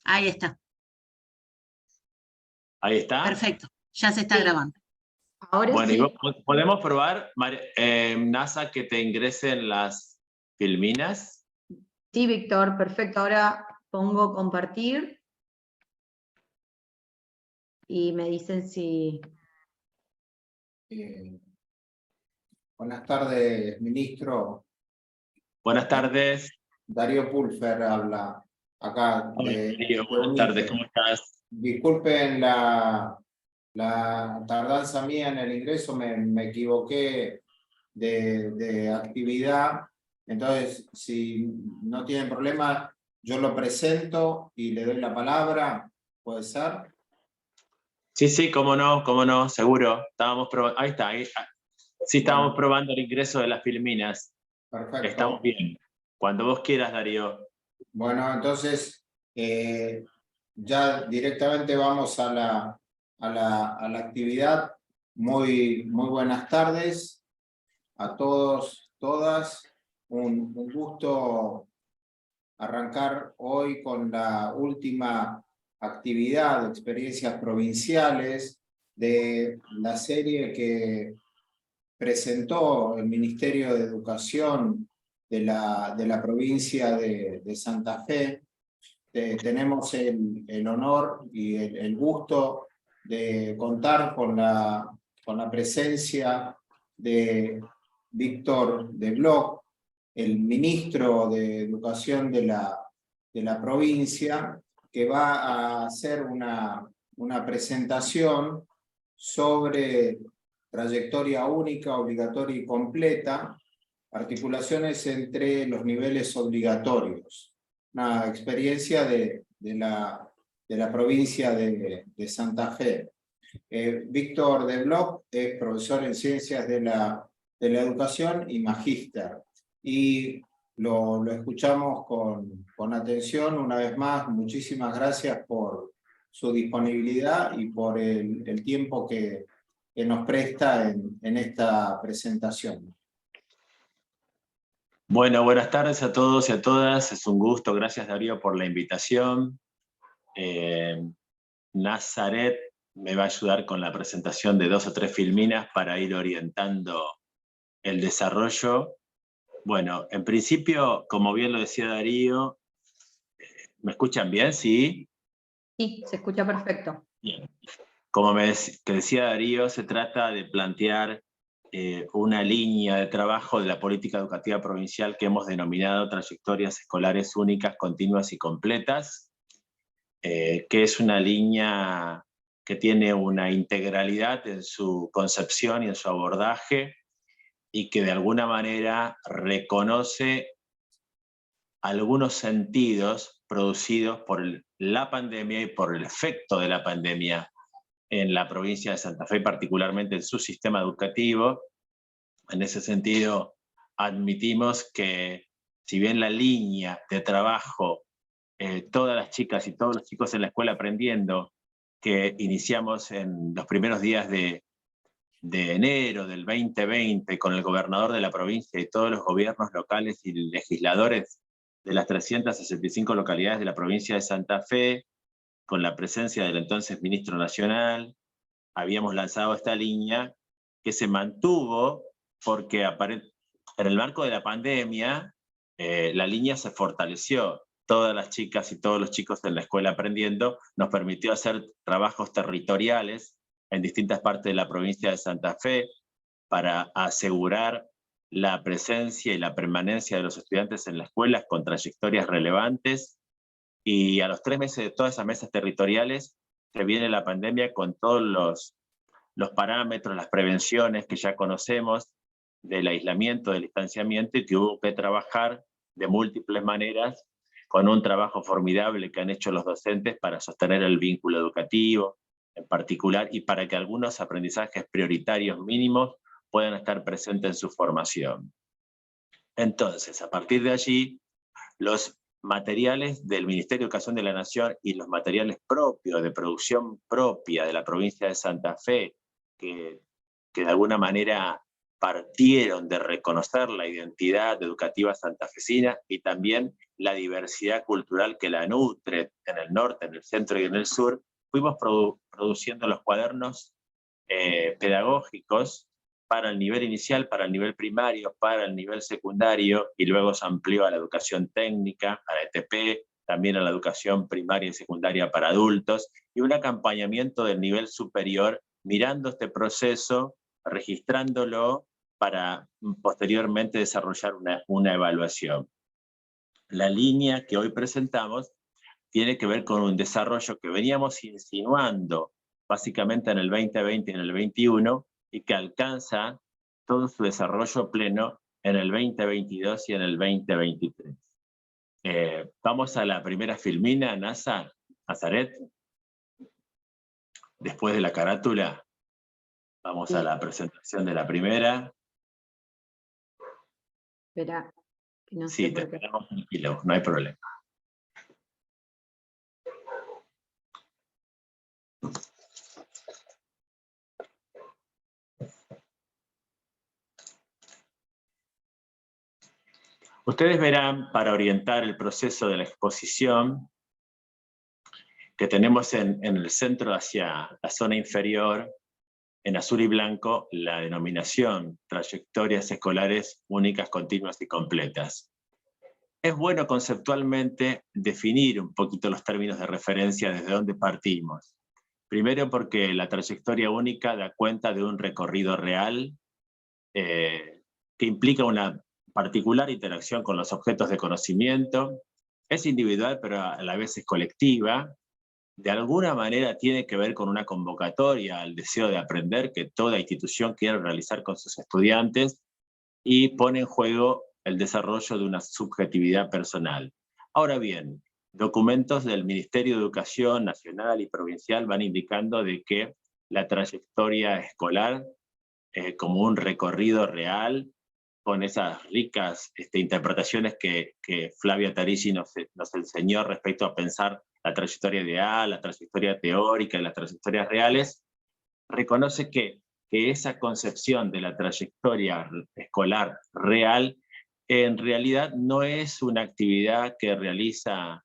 Ahí está. Ahí está. Perfecto. Ya se está Sí. grabando. Ahora Bueno, sí. y podemos probar, NASA, que te ingresen las filminas. Sí, Víctor, perfecto. Ahora pongo compartir. Y me dicen si... Buenas tardes, ministro. Buenas tardes. Darío Pulfer habla acá Hola, de Darío, buenas UNICE. tardes, ¿cómo estás? Disculpen la tardanza mía en el ingreso, me equivoqué de actividad. Entonces, si no tienen problema, yo lo presento y le doy la palabra. ¿Puede ser? Sí, cómo no, seguro. Estábamos probando, ahí está, sí, estábamos probando el ingreso de las filminas. Perfecto. Estamos bien. Cuando vos quieras, Darío. Bueno, entonces ya directamente vamos a la actividad. Muy buenas tardes a todos, todas. Un gusto arrancar hoy con la última actividad de experiencias provinciales de la serie que presentó el Ministerio de Educación de la provincia de Santa Fe. Tenemos el honor y el gusto de contar con la presencia de Víctor de Bloch, el ministro de Educación de la provincia, que va a hacer una presentación sobre trayectoria única, obligatoria y completa, articulaciones entre los niveles obligatorios. Una experiencia de la provincia de Santa Fe. Víctor de Bloch es profesor en Ciencias de la Educación y magíster. Y lo escuchamos con atención. Una vez más, muchísimas gracias por su disponibilidad y por el tiempo que nos presta en esta presentación. Bueno, buenas tardes a todos y a todas. Es un gusto. Gracias, Darío, por la invitación. Nazaret me va a ayudar con la presentación de 2 o 3 filminas para ir orientando el desarrollo. Bueno, en principio, como bien lo decía Darío, ¿me escuchan bien? ¿Sí? Sí, se escucha perfecto. Bien. Como que decía Darío, se trata de plantear una línea de trabajo de la política educativa provincial que hemos denominado trayectorias escolares únicas, continuas y completas, que es una línea que tiene una integralidad en su concepción y en su abordaje, y que de alguna manera reconoce algunos sentidos producidos por la pandemia y por el efecto de la pandemia en la provincia de Santa Fe, particularmente en su sistema educativo. En ese sentido, admitimos que si bien la línea de trabajo, todas las chicas y todos los chicos en la escuela aprendiendo, que iniciamos en los primeros días de enero del 2020 con el gobernador de la provincia y todos los gobiernos locales y legisladores de las 365 localidades de la provincia de Santa Fe, con la presencia del entonces ministro nacional, habíamos lanzado esta línea que se mantuvo porque en el marco de la pandemia la línea se fortaleció. Todas las chicas y todos los chicos en la escuela aprendiendo nos permitió hacer trabajos territoriales en distintas partes de la provincia de Santa Fe para asegurar la presencia y la permanencia de los estudiantes en las escuelas con trayectorias relevantes. Y a los 3 meses de todas esas mesas territoriales se viene la pandemia con todos los parámetros, las prevenciones que ya conocemos del aislamiento, del distanciamiento, y que hubo que trabajar de múltiples maneras con un trabajo formidable que han hecho los docentes para sostener el vínculo educativo en particular y para que algunos aprendizajes prioritarios mínimos puedan estar presentes en su formación. Entonces, a partir de allí, los materiales del Ministerio de Educación de la Nación y los materiales propios, de producción propia de la provincia de Santa Fe, que de alguna manera partieron de reconocer la identidad educativa santafesina y también la diversidad cultural que la nutre en el norte, en el centro y en el sur, fuimos produciendo los cuadernos pedagógicos para el nivel inicial, para el nivel primario, para el nivel secundario, y luego se amplió a la educación técnica, a la ETP, también a la educación primaria y secundaria para adultos, y un acompañamiento del nivel superior, mirando este proceso, registrándolo, para posteriormente desarrollar una evaluación. La línea que hoy presentamos tiene que ver con un desarrollo que veníamos insinuando básicamente en el 2020 y en el 2021, y que alcanza todo su desarrollo pleno en el 2022 y en el 2023. Vamos a la primera filmina, Nazaret. Después de la carátula, vamos a la presentación de la primera. Espera, que no Sí, sé te por qué. esperamos tranquilo, no hay problema. Ustedes verán, para orientar el proceso de la exposición, que tenemos en el centro hacia la zona inferior, en azul y blanco, la denominación trayectorias escolares únicas, continuas y completas. Es bueno conceptualmente definir un poquito los términos de referencia desde dónde partimos. Primero porque la trayectoria única da cuenta de un recorrido real que implica una particular interacción con los objetos de conocimiento. Es individual, pero a la vez es colectiva. De alguna manera tiene que ver con una convocatoria al deseo de aprender que toda institución quiere realizar con sus estudiantes, y pone en juego el desarrollo de una subjetividad personal. Ahora bien, documentos del Ministerio de Educación Nacional y Provincial van indicando de que la trayectoria escolar, como un recorrido real, con esas ricas interpretaciones que Flavia Tarisi nos enseñó respecto a pensar la trayectoria ideal, la trayectoria teórica y las trayectorias reales, reconoce que esa concepción de la trayectoria escolar real en realidad no es una actividad que realiza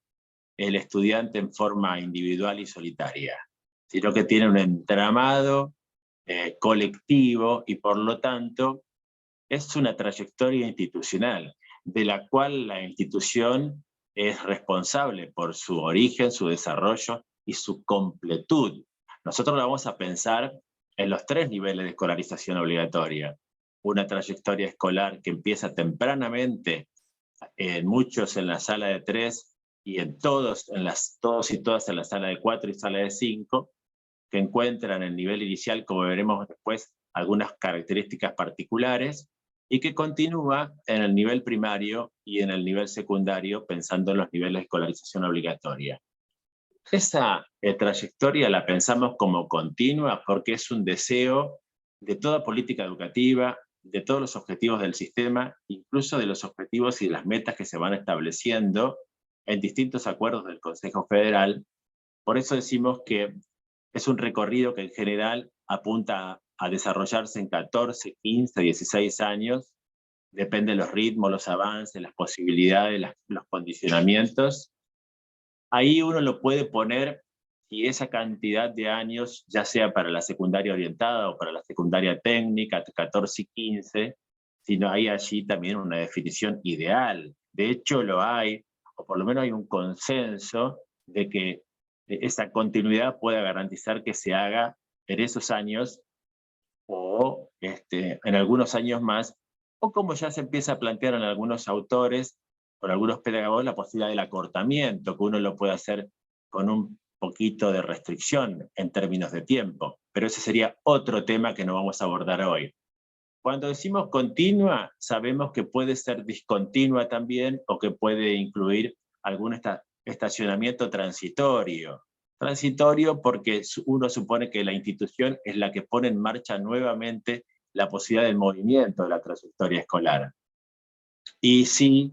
el estudiante en forma individual y solitaria, sino que tiene un entramado colectivo, y por lo tanto es una trayectoria institucional, de la cual la institución es responsable por su origen, su desarrollo y su completud. Nosotros lo vamos a pensar en los 3 niveles de escolarización obligatoria. Una trayectoria escolar que empieza tempranamente, en muchos en la sala de 3, y en todos y todas en la sala de 4 y sala de 5, que encuentran en el nivel inicial, como veremos después, algunas características particulares, y que continúa en el nivel primario y en el nivel secundario, pensando en los niveles de escolarización obligatoria. Esa trayectoria la pensamos como continua porque es un deseo de toda política educativa, de todos los objetivos del sistema, incluso de los objetivos y las metas que se van estableciendo en distintos acuerdos del Consejo Federal. Por eso decimos que es un recorrido que en general apunta a desarrollarse en 14, 15, 16 años, depende de los ritmos, los avances, las posibilidades, los condicionamientos. Ahí uno lo puede poner, y esa cantidad de años, ya sea para la secundaria orientada o para la secundaria técnica, 14 y 15, sino hay allí también una definición ideal. De hecho lo hay, o por lo menos hay un consenso de que esa continuidad pueda garantizar que se haga en esos años, o en algunos años más, o como ya se empieza a plantear en algunos autores, por algunos pedagogos, la posibilidad del acortamiento, que uno lo puede hacer con un poquito de restricción en términos de tiempo, pero ese sería otro tema que no vamos a abordar hoy. Cuando decimos continua, sabemos que puede ser discontinua también, o que puede incluir algún estacionamiento transitorio. Transitorio porque uno supone que la institución es la que pone en marcha nuevamente la posibilidad del movimiento de la trayectoria escolar. Y sí,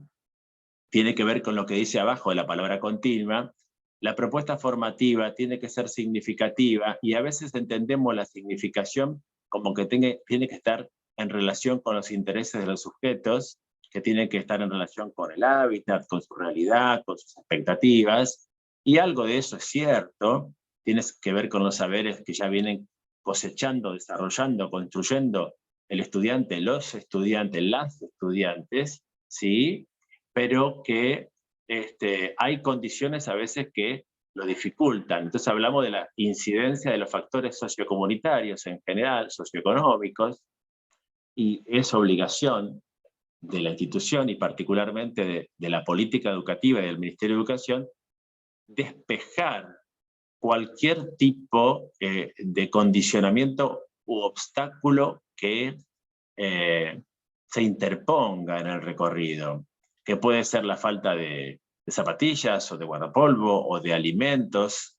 tiene que ver con lo que dice abajo de la palabra continua. La propuesta formativa tiene que ser significativa, y a veces entendemos la significación como que tiene que estar en relación con los intereses de los sujetos, que tienen que estar en relación con el hábitat, con su realidad, con sus expectativas, y algo de eso es cierto, tiene que ver con los saberes que ya vienen cosechando, desarrollando, construyendo el estudiante, los estudiantes, las estudiantes, ¿sí? Pero que hay condiciones a veces que lo dificultan. Entonces hablamos de la incidencia de los factores sociocomunitarios en general, socioeconómicos, y es obligación de la institución y particularmente de la política educativa y del Ministerio de Educación despejar cualquier tipo de condicionamiento u obstáculo que se interponga en el recorrido, que puede ser la falta de zapatillas o de guardapolvo o de alimentos,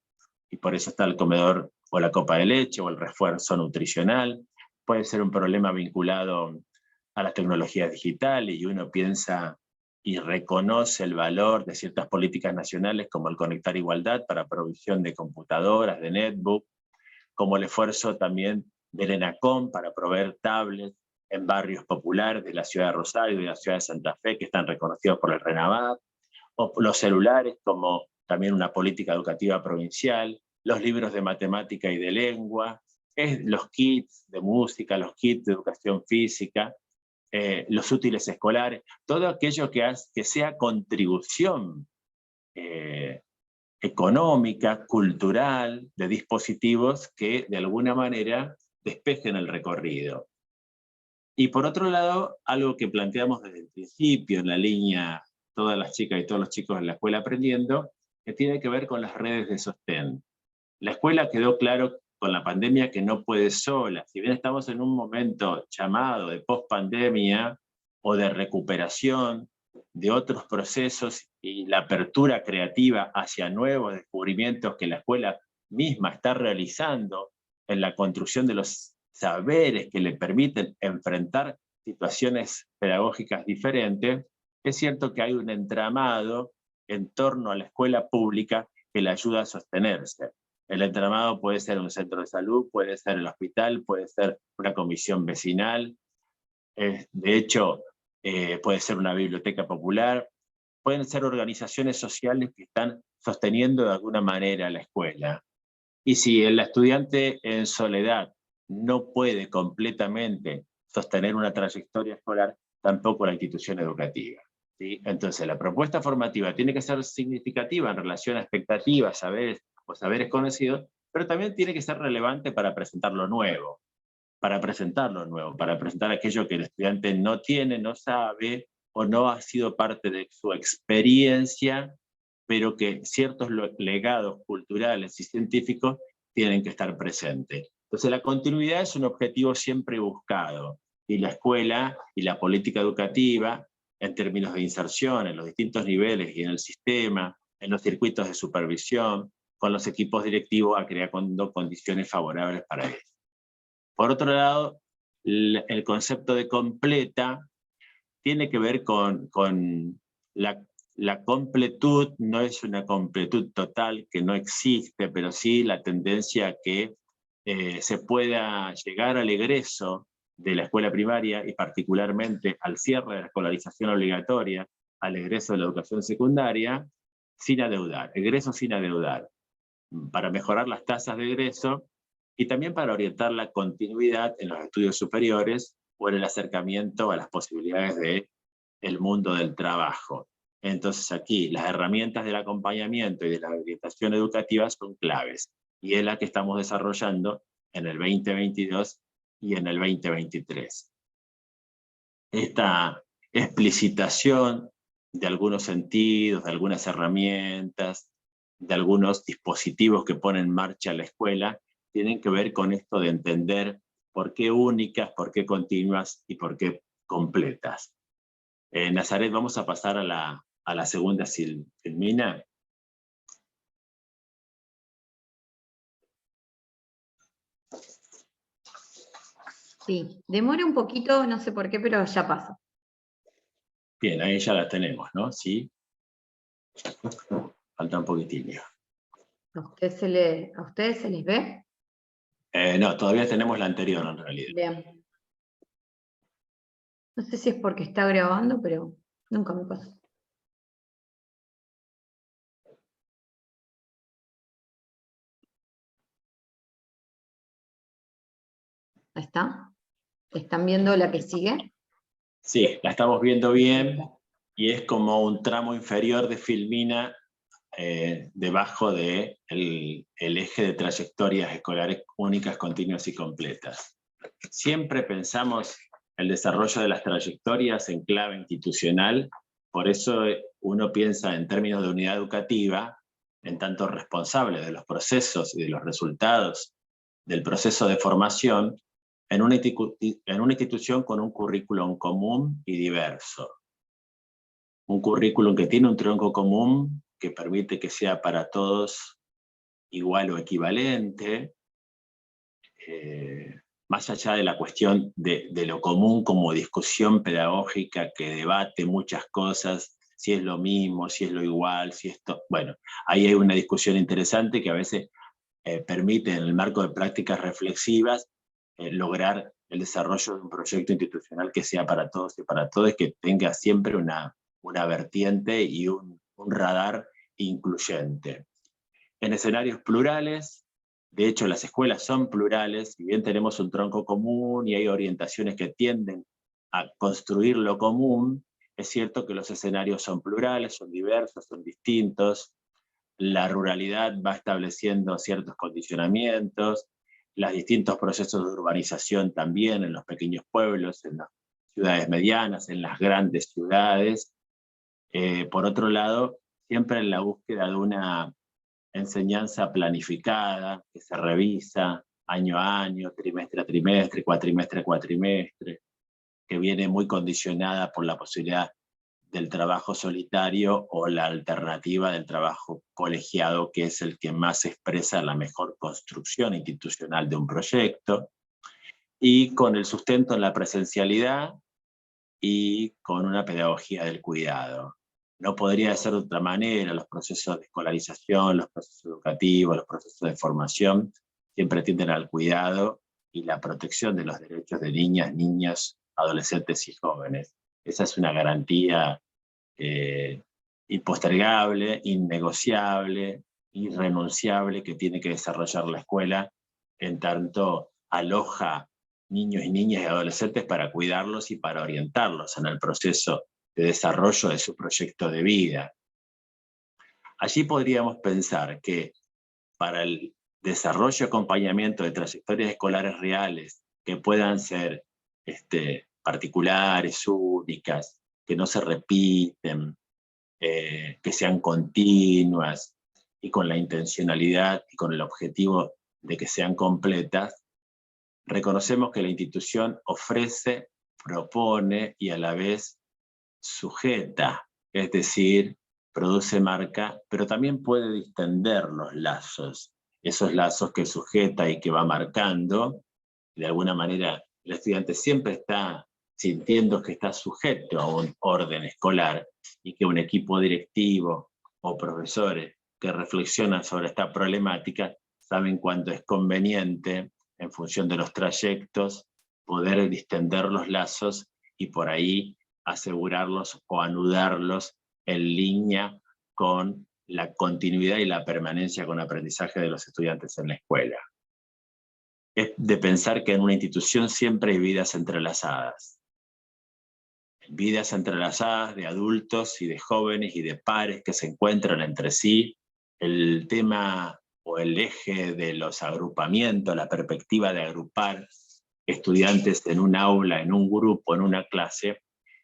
y por eso está el comedor o la copa de leche o el refuerzo nutricional. Puede ser un problema vinculado a las tecnologías digitales y uno piensa y reconoce el valor de ciertas políticas nacionales como el Conectar Igualdad para provisión de computadoras, de netbook, como el esfuerzo también del ENACOM para proveer tablets en barrios populares de la ciudad de Rosario y de la ciudad de Santa Fe que están reconocidos por el RENAVAP, o los celulares como también una política educativa provincial, los libros de matemática y de lengua, los kits de música, los kits de educación física, los útiles escolares, todo aquello que sea contribución económica, cultural, de dispositivos que de alguna manera despejen el recorrido. Y por otro lado, algo que planteamos desde el principio en la línea todas las chicas y todos los chicos en la escuela aprendiendo, que tiene que ver con las redes de sostén. La escuela quedó claro con la pandemia que no puede sola. Si bien estamos en un momento llamado de post-pandemia o de recuperación de otros procesos y la apertura creativa hacia nuevos descubrimientos que la escuela misma está realizando en la construcción de los saberes que le permiten enfrentar situaciones pedagógicas diferentes, es cierto que hay un entramado en torno a la escuela pública que le ayuda a sostenerse. El entramado puede ser un centro de salud, puede ser el hospital, puede ser una comisión vecinal, de hecho, puede ser una biblioteca popular, pueden ser organizaciones sociales que están sosteniendo de alguna manera la escuela. Y si el estudiante en soledad no puede completamente sostener una trayectoria escolar, tampoco la institución educativa, ¿sí? Entonces la propuesta formativa tiene que ser significativa en relación a expectativas, saberes o saberes conocidos, pero también tiene que ser relevante para presentar lo nuevo, para presentar aquello que el estudiante no tiene, no sabe o no ha sido parte de su experiencia, pero que ciertos legados culturales y científicos tienen que estar presentes. Entonces la continuidad es un objetivo siempre buscado, y la escuela y la política educativa, en términos de inserción en los distintos niveles y en el sistema, en los circuitos de supervisión, con los equipos directivos, a crear condiciones favorables para eso. Por otro lado, el concepto de completa tiene que ver con la completud. No es una completud total que no existe, pero sí la tendencia a que se pueda llegar al egreso de la escuela primaria y particularmente al cierre de la escolarización obligatoria, al egreso de la educación secundaria, sin adeudar, egreso sin adeudar, para mejorar las tasas de egreso y también para orientar la continuidad en los estudios superiores o en el acercamiento a las posibilidades del mundo del trabajo. Entonces aquí las herramientas del acompañamiento y de la orientación educativa son claves, y es la que estamos desarrollando en el 2022 y en el 2023. Esta explicitación de algunos sentidos, de algunas herramientas, de algunos dispositivos que pone en marcha la escuela, tienen que ver con esto de entender por qué únicas, por qué continuas y por qué completas. Nazaret, vamos a pasar a la segunda Silmina. Sí, demora un poquito, no sé por qué, pero ya pasa. Bien, ahí ya la tenemos, ¿no? Sí. Falta un poquitín. ¿A ustedes se les ve? No, todavía tenemos la anterior en realidad. Bien. No sé si es porque está grabando, pero nunca me pasa. Ahí está. ¿Están viendo la que sigue? Sí, la estamos viendo bien y es como un tramo inferior de Filmina debajo del el eje de trayectorias escolares únicas, continuas y completas. Siempre pensamos el desarrollo de las trayectorias en clave institucional, por eso uno piensa en términos de unidad educativa, en tanto responsable de los procesos y de los resultados del proceso de formación, en una institución con un currículum común y diverso. Un currículum que tiene un tronco común que permite que sea para todos igual o equivalente, más allá de la cuestión de lo común como discusión pedagógica que debate muchas cosas, si es lo mismo, si es lo igual, si esto... Bueno, ahí hay una discusión interesante que a veces permite en el marco de prácticas reflexivas lograr el desarrollo de un proyecto institucional que sea para todos y para todos, que tenga siempre una vertiente y un radar incluyente. En escenarios plurales, de hecho las escuelas son plurales, si bien tenemos un tronco común y hay orientaciones que tienden a construir lo común, es cierto que los escenarios son plurales, son diversos, son distintos, la ruralidad va estableciendo ciertos condicionamientos, los distintos procesos de urbanización también en los pequeños pueblos, en las ciudades medianas, en las grandes ciudades. Por otro lado, siempre en la búsqueda de una enseñanza planificada, que se revisa año a año, trimestre a trimestre, cuatrimestre a cuatrimestre, que viene muy condicionada por la posibilidad del trabajo solitario o la alternativa del trabajo colegiado, que es el que más expresa la mejor construcción institucional de un proyecto, y con el sustento en la presencialidad y con una pedagogía del cuidado. No podría ser de otra manera. Los procesos de escolarización, los procesos educativos, los procesos de formación siempre tienden al cuidado y la protección de los derechos de niñas, niños, adolescentes y jóvenes. Esa es una garantía impostergable, innegociable, irrenunciable que tiene que desarrollar la escuela, en tanto aloja niños y niñas y adolescentes para cuidarlos y para orientarlos en el proceso de desarrollo de su proyecto de vida. Allí podríamos pensar que para el desarrollo y acompañamiento de trayectorias escolares reales que puedan ser particulares, únicas, que no se repiten, que sean continuas y con la intencionalidad y con el objetivo de que sean completas, reconocemos que la institución ofrece, propone y a la vez sujeta, es decir, produce marca, pero también puede distender los lazos, esos lazos que sujeta y que va marcando. De alguna manera el estudiante siempre está sintiendo que está sujeto a un orden escolar y que un equipo directivo o profesores que reflexionan sobre esta problemática saben cuándo es conveniente, en función de los trayectos, poder distender los lazos y por ahí asegurarlos o anudarlos en línea con la continuidad y la permanencia con aprendizaje de los estudiantes en la escuela. Es de pensar que en una institución siempre hay vidas entrelazadas. Vidas entrelazadas de adultos y de jóvenes y de pares que se encuentran entre sí. El tema o el eje de los agrupamientos, la perspectiva de agrupar estudiantes en un aula, en un grupo, en una clase,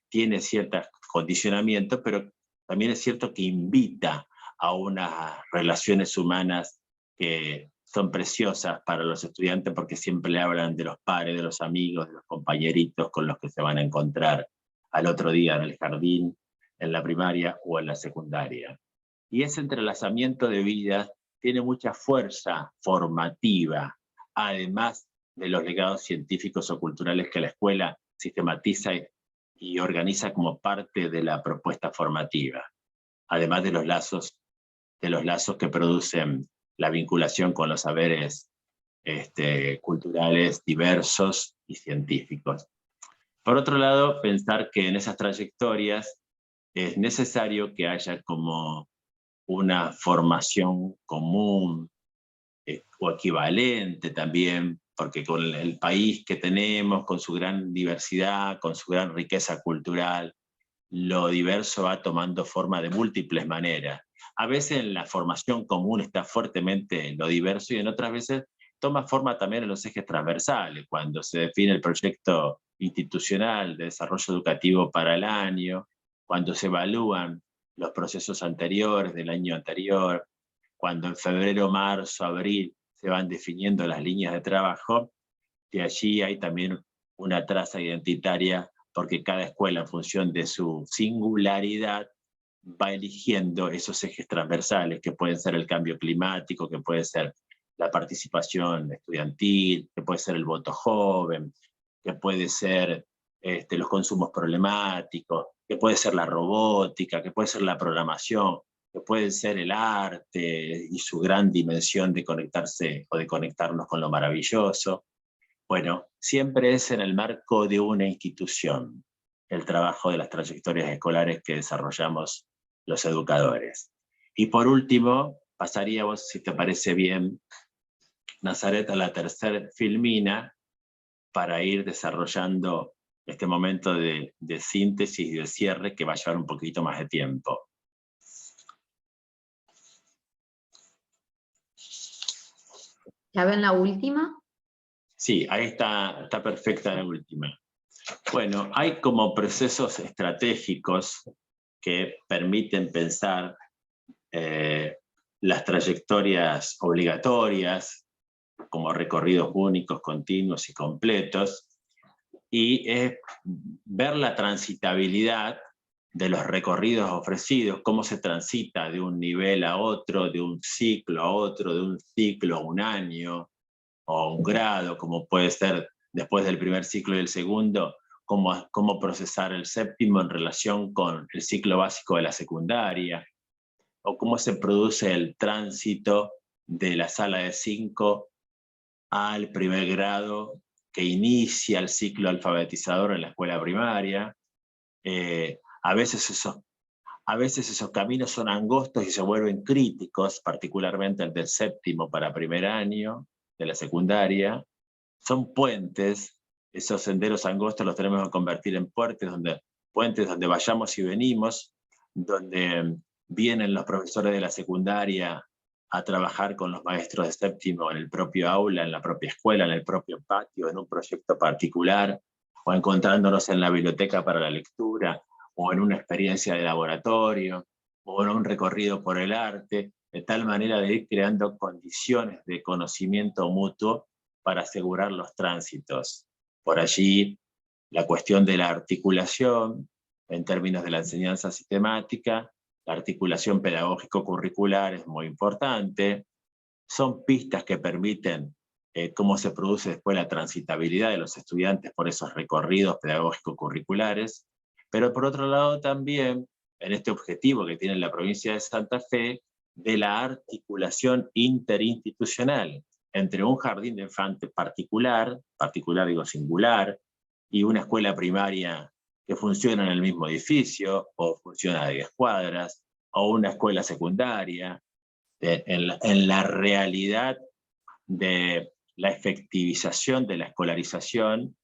tiene ciertos condicionamientos, pero también es cierto que invita a unas relaciones humanas que son preciosas para los estudiantes porque siempre le hablan de los pares, de los amigos, de los compañeritos con los que se van a encontrar al otro día en el jardín, en la primaria o en la secundaria. Y ese entrelazamiento de vidas tiene mucha fuerza formativa, además de los legados científicos o culturales que la escuela sistematiza y organiza como parte de la propuesta formativa, además de los lazos que producen la vinculación con los saberes culturales diversos y científicos. Por otro lado, pensar que en esas trayectorias es necesario que haya como una formación común o equivalente también, porque con el país que tenemos, con su gran diversidad, con su gran riqueza cultural, lo diverso va tomando forma de múltiples maneras. A veces la formación común está fuertemente en lo diverso y en otras veces toma forma también en los ejes transversales, cuando se define el proyecto institucional de desarrollo educativo para el año, cuando se evalúan los procesos anteriores del año anterior, cuando en febrero, marzo, abril se van definiendo las líneas de trabajo, de allí hay también una traza identitaria porque cada escuela en función de su singularidad va eligiendo esos ejes transversales que pueden ser el cambio climático, que puede ser la participación estudiantil, que puede ser el voto joven, que puede ser los consumos problemáticos, que puede ser la robótica, que puede ser la programación, que puede ser el arte y su gran dimensión de conectarse o de conectarnos con lo maravilloso. Bueno, siempre es en el marco de una institución el trabajo de las trayectorias escolares que desarrollamos los educadores. Y por último, pasaríamos, si te parece bien, Nazaret, a la tercera filmina para ir desarrollando este momento de síntesis y de cierre que va a llevar un poquito más de tiempo. ¿Ya ven la última? Sí, ahí está perfecta la última. Bueno, hay como procesos estratégicos que permiten pensar las trayectorias obligatorias como recorridos únicos, continuos y completos, y es ver la transitabilidad de los recorridos ofrecidos, cómo se transita de un nivel a otro, de un ciclo a otro, de un ciclo a un año, o un grado, como puede ser después del primer ciclo y el segundo, cómo procesar el séptimo en relación con el ciclo básico de la secundaria, o cómo se produce el tránsito de la sala de 5 al primer grado que inicia el ciclo alfabetizador en la escuela primaria. A veces esos caminos son angostos y se vuelven críticos, particularmente el del séptimo para primer año de la secundaria. Son puentes, esos senderos angostos los tenemos que convertir en puentes donde vayamos y venimos, donde vienen los profesores de la secundaria a trabajar con los maestros de séptimo en el propio aula, en la propia escuela, en el propio patio, en un proyecto particular, o encontrándonos en la biblioteca para la lectura, o en una experiencia de laboratorio, o en un recorrido por el arte, de tal manera de ir creando condiciones de conocimiento mutuo para asegurar los tránsitos. Por allí, la cuestión de la articulación, en términos de la enseñanza sistemática, la articulación pedagógico-curricular es muy importante. Son pistas que permiten cómo se produce después la transitabilidad de los estudiantes por esos recorridos pedagógico-curriculares. Pero por otro lado también, en este objetivo que tiene la provincia de Santa Fe, de la articulación interinstitucional entre un jardín de infantes particular digo singular, y una escuela primaria que funciona en el mismo edificio, o funciona a 10 cuadras, o una escuela secundaria, en la realidad de la efectivización de la escolarización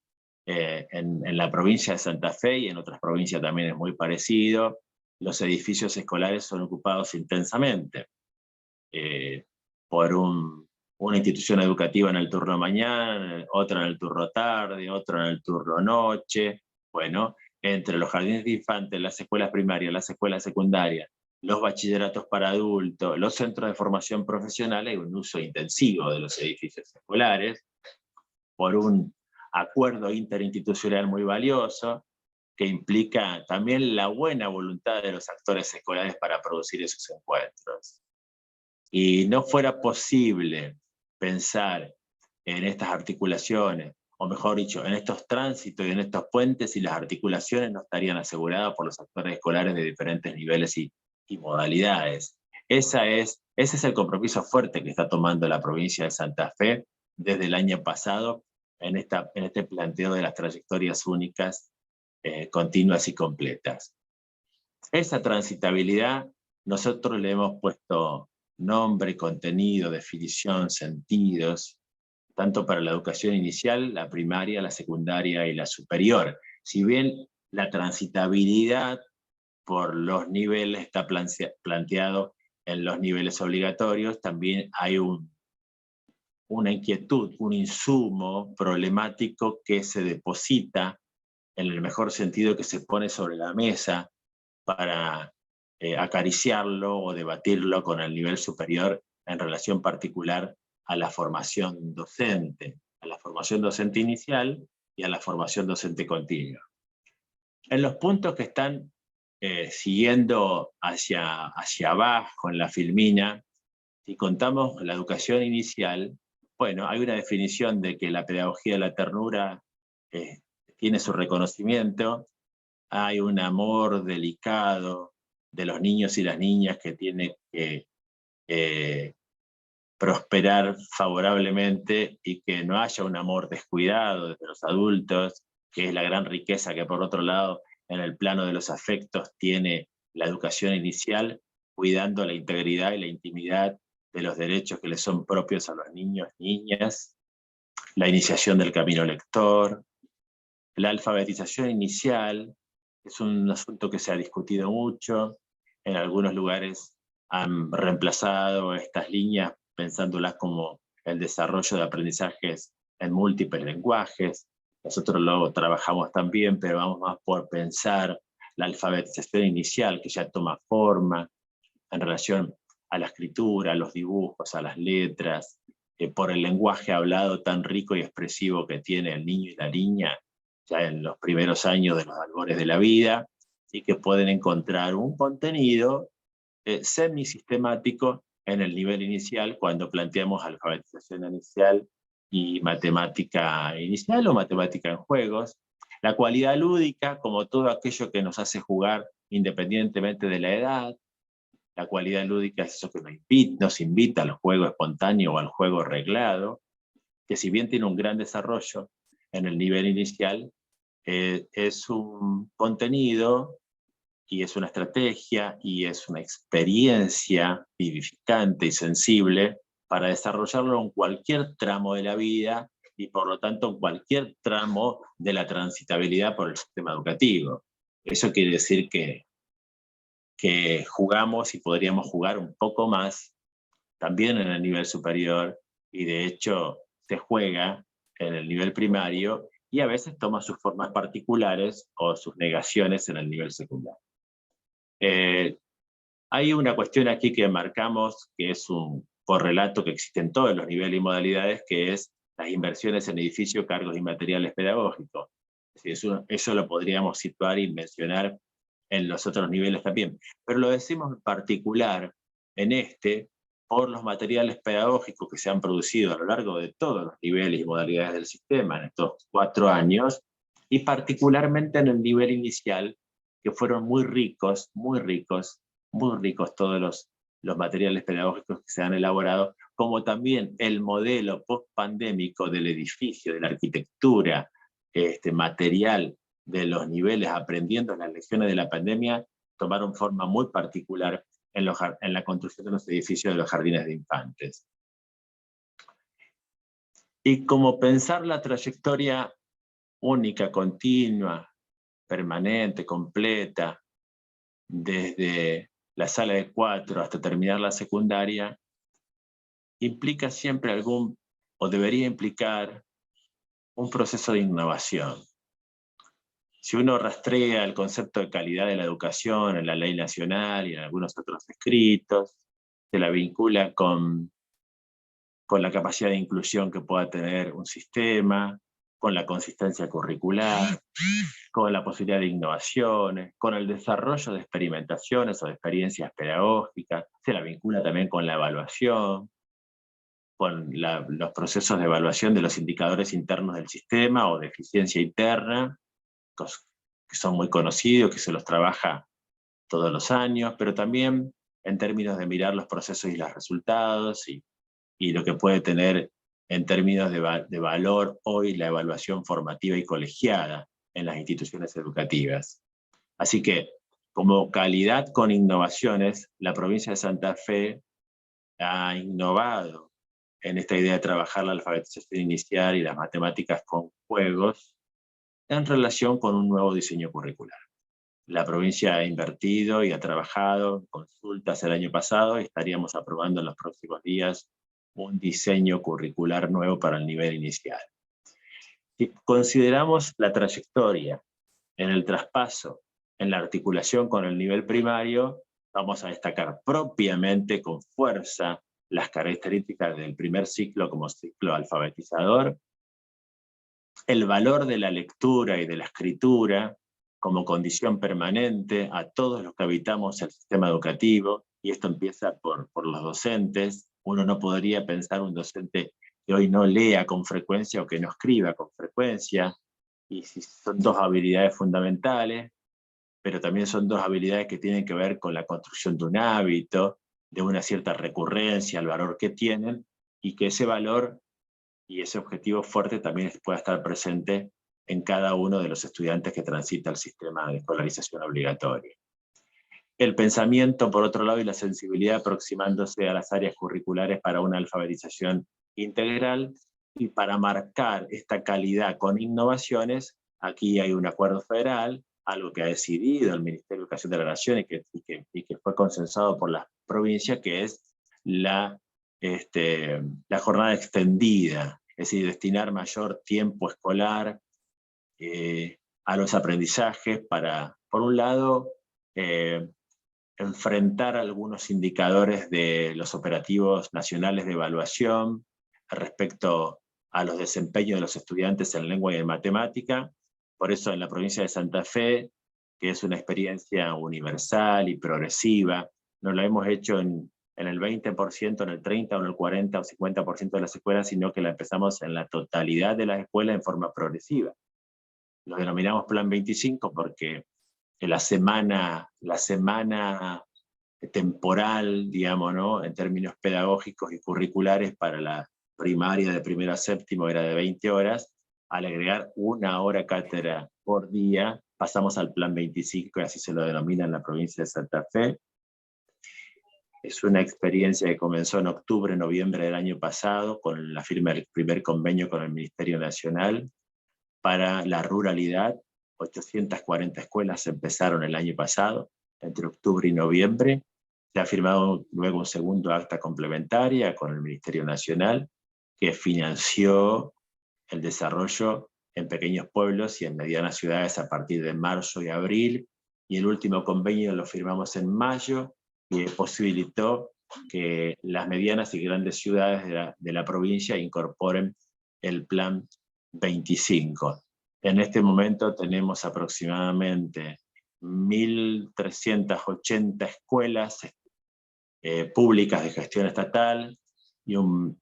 en la provincia de Santa Fe y en otras provincias también es muy parecido. Los edificios escolares son ocupados intensamente por una institución educativa en el turno mañana, otra en el turno tarde, otra en el turno noche. Bueno, entre los jardines de infantes, las escuelas primarias, las escuelas secundarias, los bachilleratos para adultos, los centros de formación profesional, hay un uso intensivo de los edificios escolares por un acuerdo interinstitucional muy valioso que implica también la buena voluntad de los actores escolares para producir esos encuentros. Y no fuera posible pensar en estas articulaciones, o mejor dicho, en estos tránsitos y en estos puentes, y las articulaciones no estarían aseguradas por los actores escolares de diferentes niveles y modalidades. Ese es el compromiso fuerte que está tomando la provincia de Santa Fe desde el año pasado en este planteo de las trayectorias únicas, continuas y completas. Esa transitabilidad nosotros le hemos puesto nombre, contenido, definición, sentidos, tanto para la educación inicial, la primaria, la secundaria y la superior. Si bien la transitabilidad por los niveles está planteado en los niveles obligatorios, también hay una inquietud, un insumo problemático que se deposita, en el mejor sentido, que se pone sobre la mesa para acariciarlo o debatirlo con el nivel superior en relación particular a la formación docente inicial y a la formación docente continua. En los puntos que están siguiendo hacia abajo en la filmina, si contamos la educación inicial, bueno, hay una definición de que la pedagogía de la ternura tiene su reconocimiento, hay un amor delicado de los niños y las niñas que tiene que prosperar favorablemente y que no haya un amor descuidado desde los adultos, que es la gran riqueza que por otro lado en el plano de los afectos tiene la educación inicial, cuidando la integridad y la intimidad de los derechos que les son propios a los niños y niñas, la iniciación del camino lector, la alfabetización inicial, es un asunto que se ha discutido mucho, en algunos lugares han reemplazado estas líneas pensándolas como el desarrollo de aprendizajes en múltiples lenguajes. Nosotros lo trabajamos también, pero vamos más por pensar la alfabetización inicial que ya toma forma en relación a la escritura, a los dibujos, a las letras, por el lenguaje hablado tan rico y expresivo que tiene el niño y la niña ya en los primeros años de los albores de la vida, y que pueden encontrar un contenido semisistemático en el nivel inicial cuando planteamos alfabetización inicial y matemática inicial o matemática en juegos. La cualidad lúdica, como todo aquello que nos hace jugar independientemente de la edad. La cualidad lúdica es eso que nos invita al juego espontáneo o al juego reglado, que si bien tiene un gran desarrollo en el nivel inicial, es un contenido y es una estrategia y es una experiencia vivificante y sensible para desarrollarlo en cualquier tramo de la vida y por lo tanto en cualquier tramo de la transitabilidad por el sistema educativo. Eso quiere decir que jugamos y podríamos jugar un poco más también en el nivel superior, y de hecho se juega en el nivel primario y a veces toma sus formas particulares o sus negaciones en el nivel secundario. Hay una cuestión aquí que marcamos, que es un correlato que existe en todos los niveles y modalidades, que es las inversiones en edificio, cargos y materiales pedagógicos. Eso lo podríamos situar y mencionar en los otros niveles también. Pero lo decimos en particular en por los materiales pedagógicos que se han producido a lo largo de todos los niveles y modalidades del sistema en estos 4 años, y particularmente en el nivel inicial, que fueron muy ricos todos los materiales pedagógicos que se han elaborado, como también el modelo post-pandémico del edificio, de la arquitectura, material de los niveles, aprendiendo las lecciones de la pandemia, tomaron forma muy particular en la construcción de los edificios de los jardines de infantes. Y como pensar la trayectoria única, continua, permanente, completa, desde la sala de 4 hasta terminar la secundaria, implica siempre o debería implicar un proceso de innovación. Si uno rastrea el concepto de calidad de la educación en la ley nacional y en algunos otros escritos, se la vincula con la capacidad de inclusión que pueda tener un sistema, con la consistencia curricular, con la posibilidad de innovaciones, con el desarrollo de experimentaciones o de experiencias pedagógicas, se la vincula también con la evaluación, con los procesos de evaluación de los indicadores internos del sistema o de eficiencia interna, que son muy conocidos, que se los trabaja todos los años, pero también en términos de mirar los procesos y los resultados y lo que puede tener en términos de valor hoy la evaluación formativa y colegiada en las instituciones educativas. Así que, como calidad con innovaciones, la provincia de Santa Fe ha innovado en esta idea de trabajar la alfabetización inicial y las matemáticas con juegos en relación con un nuevo diseño curricular. La provincia ha invertido y ha trabajado en consultas el año pasado y estaríamos aprobando en los próximos días un diseño curricular nuevo para el nivel inicial. Si consideramos la trayectoria en el traspaso, en la articulación con el nivel primario, vamos a destacar propiamente con fuerza las características del primer ciclo como ciclo alfabetizador, el valor de la lectura y de la escritura como condición permanente a todos los que habitamos el sistema educativo, y esto empieza por los docentes. Uno no podría pensar un docente que hoy no lea con frecuencia o que no escriba con frecuencia, y si son dos habilidades fundamentales, pero también son dos habilidades que tienen que ver con la construcción de un hábito, de una cierta recurrencia, el valor que tienen, y que ese valor y ese objetivo fuerte también pueda estar presente en cada uno de los estudiantes que transita el sistema de escolarización obligatoria. El pensamiento, por otro lado, y la sensibilidad aproximándose a las áreas curriculares para una alfabetización integral, y para marcar esta calidad con innovaciones, aquí hay un acuerdo federal, algo que ha decidido el Ministerio de Educación de la Nación y que fue consensado por la provincia, que es la jornada extendida, es decir, destinar mayor tiempo escolar a los aprendizajes para, por un lado, enfrentar algunos indicadores de los operativos nacionales de evaluación respecto a los desempeños de los estudiantes en lengua y en matemática. Por eso en la provincia de Santa Fe, que es una experiencia universal y progresiva, no la hemos hecho en el 20%, en el 30%, o en el 40% o 50% de las escuelas, sino que la empezamos en la totalidad de las escuelas en forma progresiva. Lo denominamos Plan 25 porque la semana temporal, digamos, ¿no?, en términos pedagógicos y curriculares para la primaria de primero a séptimo era de 20 horas, al agregar 1 hora cátedra por día, pasamos al Plan 25, y así se lo denomina en la provincia de Santa Fe. Es una experiencia que comenzó en octubre, noviembre del año pasado, con la firma del primer convenio con el Ministerio Nacional para la ruralidad. 840 escuelas empezaron el año pasado, entre octubre y noviembre. Se ha firmado luego un segundo acta complementaria con el Ministerio Nacional, que financió el desarrollo en pequeños pueblos y en medianas ciudades a partir de marzo y abril, y el último convenio lo firmamos en mayo, y posibilitó que las medianas y grandes ciudades de la provincia incorporen el Plan 25. En este momento tenemos aproximadamente 1.380 escuelas públicas de gestión estatal y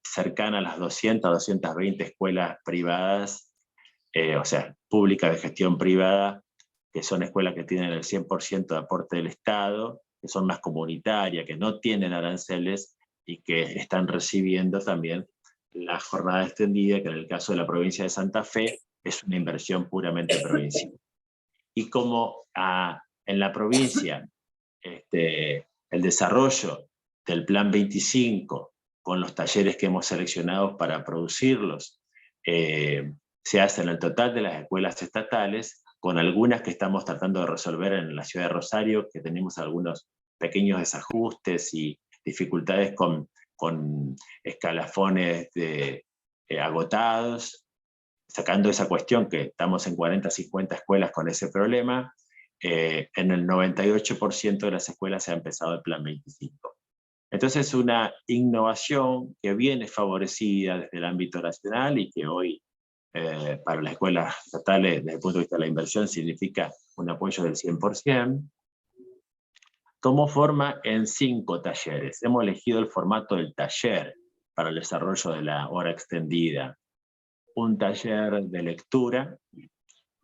cercana a las 200, 220 escuelas privadas, o sea, públicas de gestión privada, que son escuelas que tienen el 100% de aporte del Estado, que son más comunitarias, que no tienen aranceles y que están recibiendo también la jornada extendida, que en el caso de la provincia de Santa Fe es una inversión puramente provincial. Y como en la provincia el desarrollo del Plan 25, con los talleres que hemos seleccionado para producirlos, se hace en el total de las escuelas estatales, con algunas que estamos tratando de resolver en la ciudad de Rosario, que tenemos algunos pequeños desajustes y dificultades con escalafones agotados, sacando esa cuestión que estamos en 40, 50 escuelas con ese problema. En el 98% de las escuelas se ha empezado el Plan 25. Entonces es una innovación que viene favorecida desde el ámbito nacional y que hoy para las escuelas estatales desde el punto de vista de la inversión significa un apoyo del 100%. Tomó forma en 5 talleres. Hemos elegido el formato del taller para el desarrollo de la hora extendida. Un taller de lectura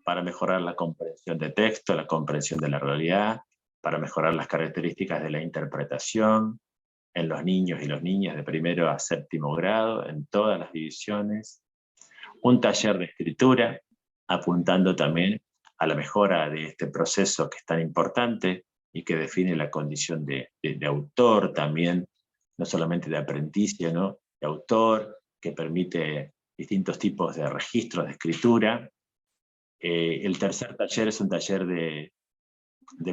para mejorar la comprensión de texto, la comprensión de la realidad, para mejorar las características de la interpretación. en los niños y las niñas de primero a séptimo grado, en todas las divisiones. Un taller de escritura, apuntando también a la mejora de este proceso que es tan importante y que define la condición de autor también, no solamente de aprendiz, sino de autor, que permite distintos tipos de registros de escritura. El tercer taller es un taller de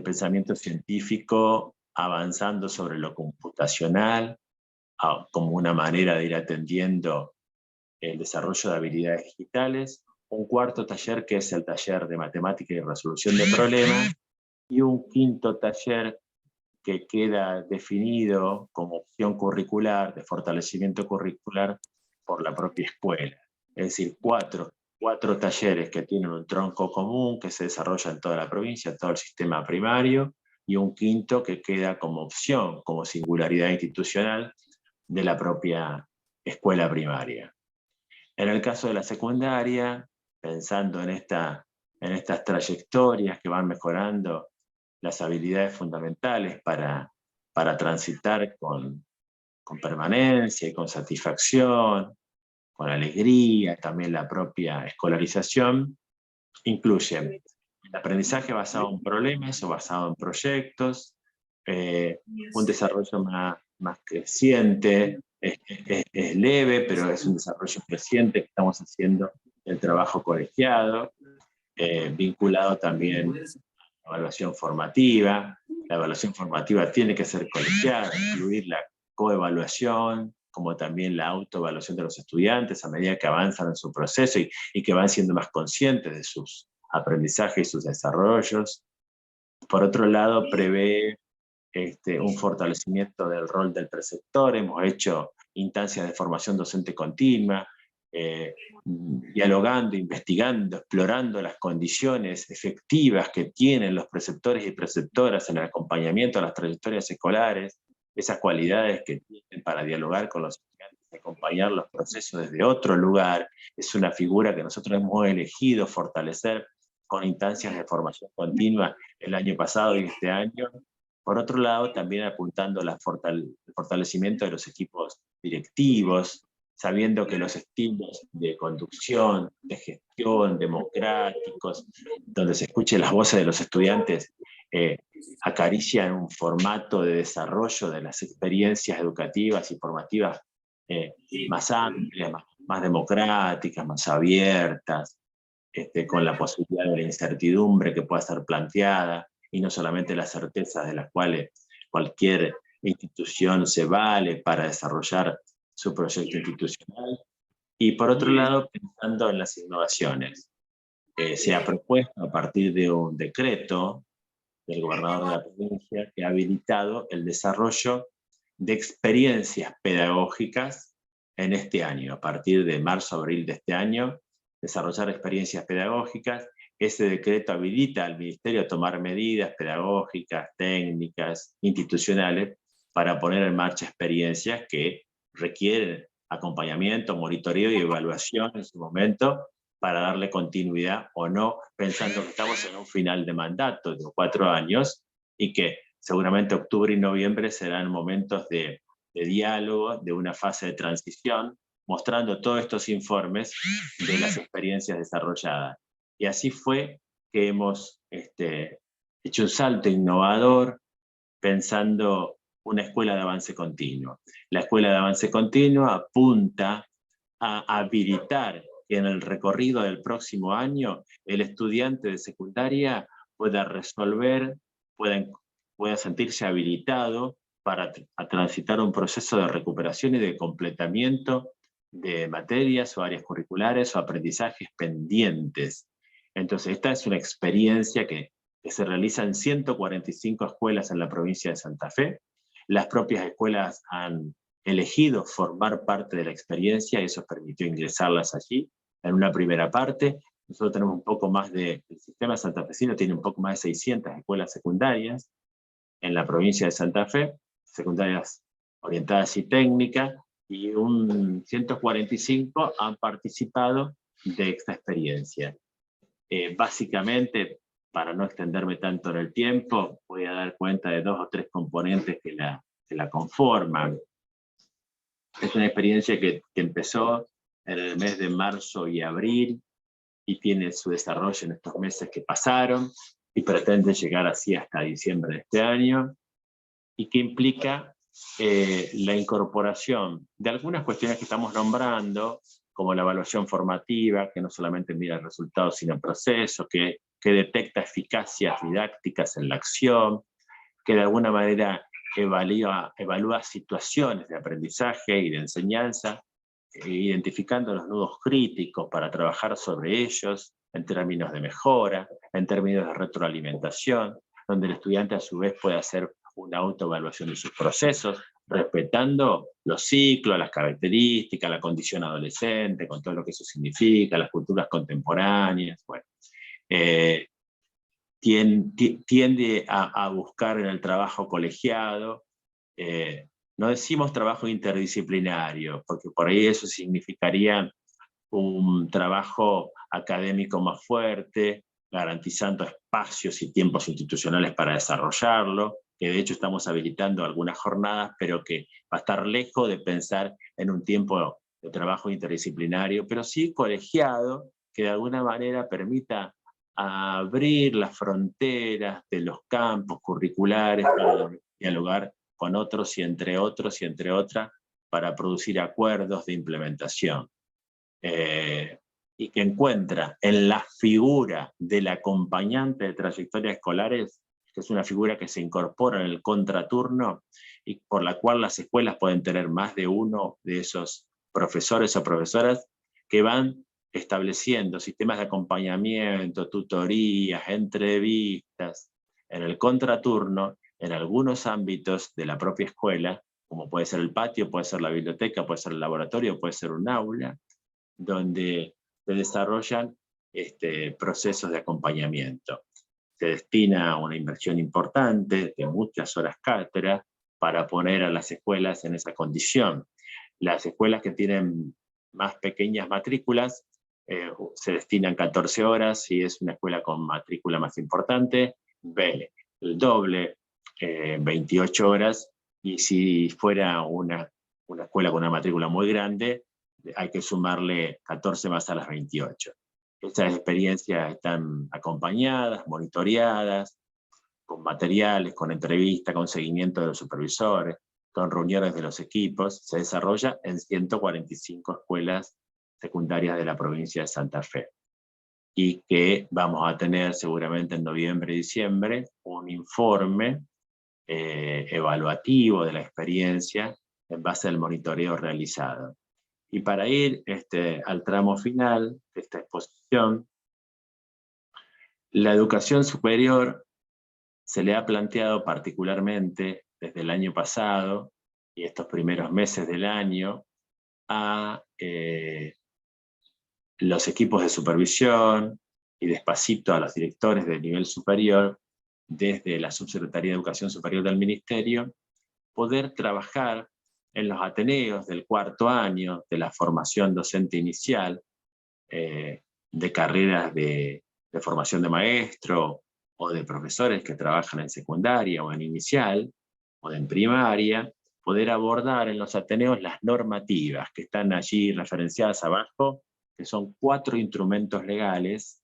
pensamiento científico, avanzando sobre lo computacional, como una manera de ir atendiendo el desarrollo de habilidades digitales. Un cuarto taller que es el taller de matemática y resolución de problemas, y un quinto taller que queda definido como opción curricular, de fortalecimiento curricular por la propia escuela. Es decir, cuatro talleres que tienen un tronco común, que se desarrolla en toda la provincia, en todo el sistema primario, y un quinto que queda como opción, como singularidad institucional de la propia escuela primaria. En el caso de la secundaria, pensando en estas trayectorias que van mejorando las habilidades fundamentales para transitar con permanencia y con satisfacción, con alegría, también la propia escolarización, incluye el aprendizaje basado en problemas o basado en proyectos, un desarrollo más creciente, es leve, pero es un desarrollo creciente que estamos haciendo el trabajo colegiado, vinculado también a la evaluación formativa. La evaluación formativa tiene que ser colegiada, incluir la coevaluación, como también la autoevaluación de los estudiantes a medida que avanzan en su proceso y que van siendo más conscientes de sus aprendizajes y sus desarrollos. Por otro lado, prevé un fortalecimiento del rol del preceptor. Hemos hecho instancias de formación docente continua, dialogando, investigando, explorando las condiciones efectivas que tienen los preceptores y preceptoras en el acompañamiento a las trayectorias escolares, esas cualidades que tienen para dialogar con los estudiantes, acompañar los procesos desde otro lugar. Es una figura que nosotros hemos elegido fortalecer con instancias de formación continua el año pasado y este año. Por otro lado, también apuntando al fortalecimiento de los equipos directivos, sabiendo que los estilos de conducción, de gestión, democráticos, donde se escuchen las voces de los estudiantes, acarician un formato de desarrollo de las experiencias educativas y formativas más amplias, más democráticas, más abiertas, con la posibilidad de la incertidumbre que pueda ser planteada, y no solamente las certezas de las cuales cualquier institución se vale para desarrollar su proyecto institucional. Y por otro lado, pensando en las innovaciones. Se ha propuesto a partir de un decreto del gobernador de la provincia que ha habilitado el desarrollo de experiencias pedagógicas en este año, a partir de marzo-abril de este año, desarrollar experiencias pedagógicas. Ese decreto habilita al Ministerio a tomar medidas pedagógicas, técnicas, institucionales, para poner en marcha experiencias que requieren acompañamiento, monitoreo y evaluación en su momento, para darle continuidad o no, pensando que estamos en un final de mandato de 4 años y que seguramente octubre y noviembre serán momentos de diálogo, de una fase de transición, mostrando todos estos informes de las experiencias desarrolladas. Y así fue que hemos hecho un salto innovador pensando una escuela de avance continuo. La escuela de avance continuo apunta a habilitar que en el recorrido del próximo año el estudiante de secundaria pueda resolver, pueda sentirse habilitado para transitar un proceso de recuperación y de completamiento de materias o áreas curriculares o aprendizajes pendientes. Entonces, esta es una experiencia que se realiza en 145 escuelas en la provincia de Santa Fe. Las propias escuelas han elegido formar parte de la experiencia y eso permitió ingresarlas allí en una primera parte. Nosotros tenemos un poco más el sistema santafesino tiene un poco más de 600 escuelas secundarias en la provincia de Santa Fe, secundarias orientadas y técnicas, y 145 han participado de esta experiencia. Básicamente, para no extenderme tanto en el tiempo, voy a dar cuenta de 2 o 3 componentes que la la conforman. Es una experiencia que empezó en el mes de marzo y abril, y tiene su desarrollo en estos meses que pasaron, y pretende llegar así hasta diciembre de este año, y que implica la incorporación de algunas cuestiones que estamos nombrando, como la evaluación formativa, que no solamente mira el resultado, sino el proceso, que detecta eficacias didácticas en la acción, que de alguna manera evalúa situaciones de aprendizaje y de enseñanza, identificando los nudos críticos para trabajar sobre ellos en términos de mejora, en términos de retroalimentación, donde el estudiante a su vez puede hacer una autoevaluación de sus procesos, respetando los ciclos, las características, la condición adolescente, con todo lo que eso significa, las culturas contemporáneas. Bueno, tiende a buscar en el trabajo colegiado, no decimos trabajo interdisciplinario, porque por ahí eso significaría un trabajo académico más fuerte, garantizando espacios y tiempos institucionales para desarrollarlo, que de hecho estamos habilitando algunas jornadas, pero que va a estar lejos de pensar en un tiempo de trabajo interdisciplinario, pero sí colegiado, que de alguna manera permita abrir las fronteras de los campos curriculares para dialogar con otros y entre otras, para producir acuerdos de implementación. Y que encuentra en la figura del acompañante de trayectorias escolares, que es una figura que se incorpora en el contraturno y por la cual las escuelas pueden tener más de uno de esos profesores o profesoras que van estableciendo sistemas de acompañamiento, tutorías, entrevistas, en el contraturno, en algunos ámbitos de la propia escuela, como puede ser el patio, puede ser la biblioteca, puede ser el laboratorio, puede ser un aula, donde se desarrollan procesos de acompañamiento. Se destina una inversión importante de muchas horas cátedra para poner a las escuelas en esa condición. Las escuelas que tienen más pequeñas matrículas se destinan 14 horas, si es una escuela con matrícula más importante, el doble, 28 horas, y si fuera una escuela con una matrícula muy grande, hay que sumarle 14 más a las 28. Estas experiencias están acompañadas, monitoreadas, con materiales, con entrevistas, con seguimiento de los supervisores, con reuniones de los equipos. Se desarrolla en 145 escuelas secundarias de la provincia de Santa Fe. Y que vamos a tener seguramente en noviembre y diciembre un informe evaluativo de la experiencia en base al monitoreo realizado. Y para ir al tramo final de esta exposición, la educación superior se le ha planteado particularmente desde el año pasado y estos primeros meses del año a los equipos de supervisión y despacito a los directores del nivel superior, desde la Subsecretaría de Educación Superior del Ministerio, poder trabajar en los ateneos del cuarto año de la formación docente inicial, de carreras de formación de maestro o de profesores que trabajan en secundaria o en inicial o en primaria, poder abordar en los ateneos las normativas que están allí referenciadas abajo, que son 4 instrumentos legales,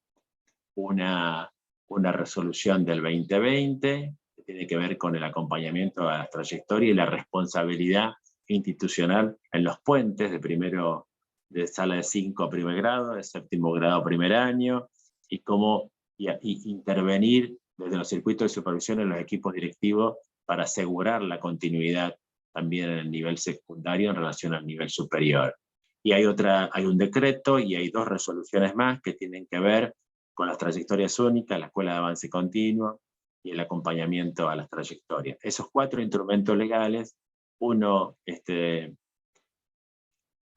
una resolución del 2020, que tiene que ver con el acompañamiento a las trayectorias y la responsabilidad institucional en los puentes de sala de 5 a primer grado, de séptimo grado a primer año, y cómo intervenir desde los circuitos de supervisión en los equipos directivos para asegurar la continuidad también en el nivel secundario en relación al nivel superior. Y hay un decreto y hay 2 resoluciones más que tienen que ver con las trayectorias únicas, la escuela de avance continuo y el acompañamiento a las trayectorias. Esos 4 instrumentos legales, uno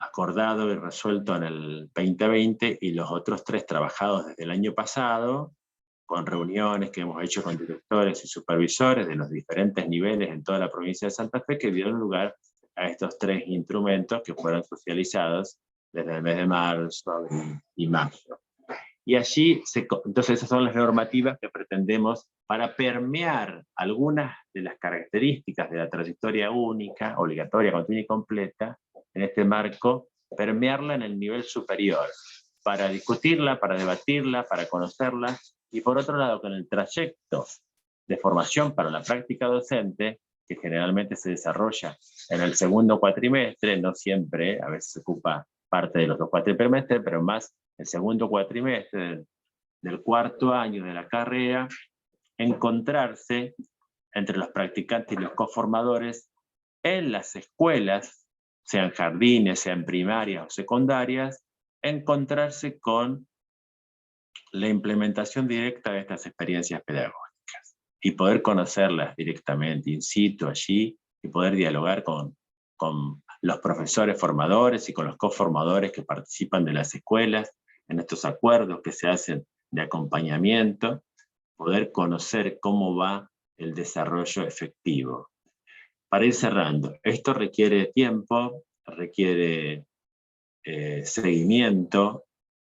acordado y resuelto en el 2020 y los otros 3 trabajados desde el año pasado, con reuniones que hemos hecho con directores y supervisores de los diferentes niveles en toda la provincia de Santa Fe, que dieron lugar a estos 3 instrumentos que fueron socializados desde el mes de marzo y mayo. Y allí, entonces esas son las normativas que pretendemos para permear algunas de las características de la trayectoria única, obligatoria, continua y completa, en este marco, permearla en el nivel superior, para discutirla, para debatirla, para conocerla, y por otro lado, con el trayecto de formación para la práctica docente, que generalmente se desarrolla en el segundo cuatrimestre, no siempre, a veces se ocupa parte de los 2 cuatrimestres, pero más el segundo cuatrimestre del 4º año de la carrera, encontrarse entre los practicantes y los coformadores en las escuelas, sean jardines, sean primarias o secundarias, encontrarse con la implementación directa de estas experiencias pedagógicas y poder conocerlas directamente, in situ, allí, y poder dialogar con los profesores formadores y con los coformadores que participan de las escuelas, en estos acuerdos que se hacen de acompañamiento, poder conocer cómo va el desarrollo efectivo. Para ir cerrando, esto requiere tiempo, requiere seguimiento,